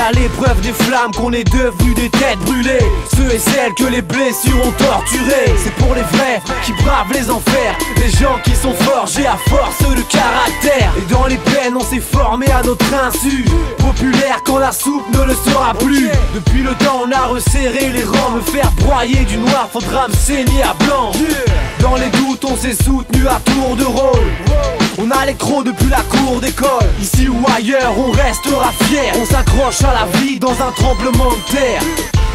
à l'épreuve des flammes qu'on est devenus des têtes brûlées. Ceux et celles que les blessures ont torturés. C'est pour les vrais qui bravent les enfers, les gens qui sont forgés à force de caractère. Et dans les peines on s'est formé à notre insu, populaire quand la soupe ne le sera plus. Depuis le temps on a resserré les rangs, me faire broyer du noir faudra me saigner à blanc. Dans les doutes on s'est soutenu à tour de rôle. On a les crocs depuis la cour d'école. Ici ou ailleurs on restera fier. On s'accroche à la vie dans un tremblement de terre.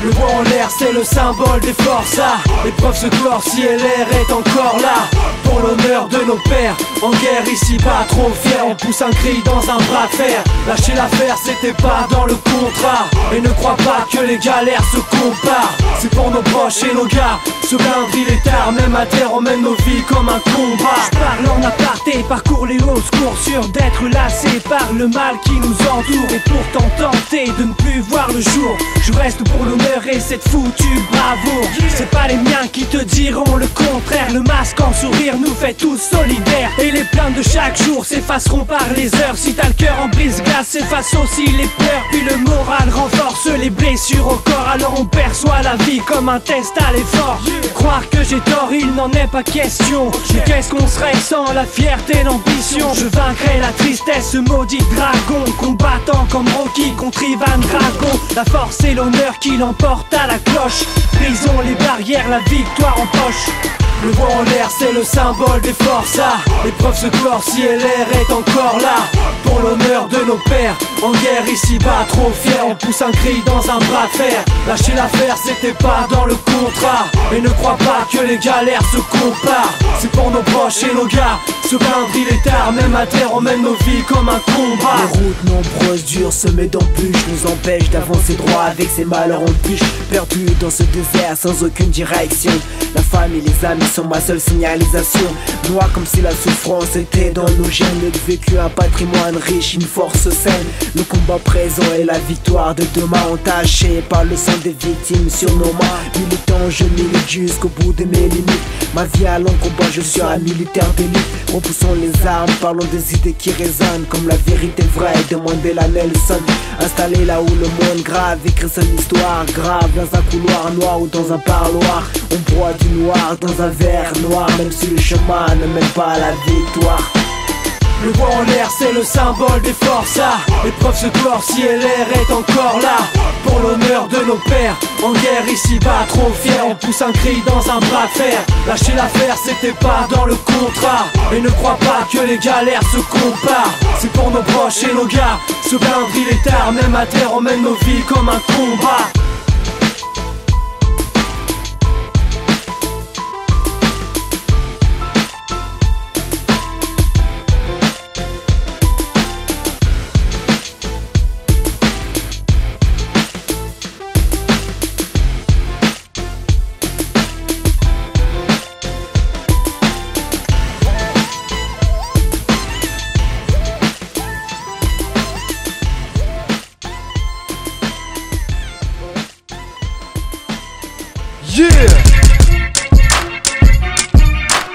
Le bois en l'air c'est le symbole des forçats. L'épreuve se clore si l'air est encore là. Pour l'honneur de nos pères, en guerre ici pas trop fier. On pousse un cri dans un bras de fer. Lâcher l'affaire c'était pas dans le contrat. Et ne crois pas que les galères se comparent. C'est pour nos proches et nos gars. Se plaindre il est tard, même à terre on mène nos vies comme un combat. J'parle en aparté, parcours les hauts secours, sûr d'être lassé par le mal qui nous entoure. Et pourtant tenté de ne plus voir le jour, je reste pour l'honneur et cette foutue bravoure. C'est pas les miens qui te diront le contraire. Le masque en sourire nous fait tous solidaires. Et les plaintes de chaque jour s'effaceront par les heures. Si t'as le cœur en brise-glace, s'efface aussi les pleurs. Puis le moral renforce les blessures au corps. Alors on perçoit la vie comme un test à l'effort. Croire que j'ai tort, il n'en est pas question. Mais qu'est-ce qu'on serait sans la fierté et l'ambition? Je vaincrai la tristesse, ce maudit dragon, combattant comme Rocky contre Ivan Drago. La force et l'honneur qui l'emporte à la cloche. Brisons les barrières, la victoire en poche. Le bois en l'air c'est le symbole des forçats. L'épreuve se clore si l'air est encore là. Pour l'honneur de nos pères, en guerre ici pas trop fier. On pousse un cri dans un bras de fer. Lâcher l'affaire c'était pas dans le contrat. Et ne crois pas que les galères se comparent. C'est pour nos proches et nos gars. Se plaindre il est tard, même à terre on mène nos vies comme un combat. Les routes nombreuses, dures, semées d'embûches nous empêchent d'avancer droit avec ces malheurs en bûche. Perdu dans ce désert sans aucune direction. La famille, les amis sont ma seule signalisation. Noir comme si la souffrance était dans nos gènes. Le vécu, un patrimoine riche, une force saine. Le combat présent et la victoire de demain entachés par le sang des victimes sur nos mains. Militant, je milite jusqu'au bout de mes limites. Ma vie à long combat, je suis un militaire d'élite. Repoussons les armes, parlons des idées qui résonnent comme la vérité vraie, demandez la Nelson. Installé là où le monde grave, écrit son histoire grave. Dans un couloir noir ou dans un parloir. On broie du noir dans un verre noir. Même si le chemin ne mène pas à la victoire. Le bois en l'air c'est le symbole des forçats. L'épreuve se clore si l'air est encore là. Pour l'honneur de nos pères, en guerre ici pas trop fier. On pousse un cri dans un bras de fer. Lâcher l'affaire c'était pas dans le contrat. Et ne crois pas que les galères se comparent. C'est pour nos proches et nos gars. Se plaindre il est tard, même à terre on mène nos vies comme un combat. Yeah!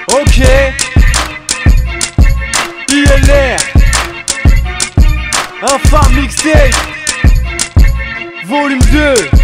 Ok. ILR. Infâme mixtape. Volume 2.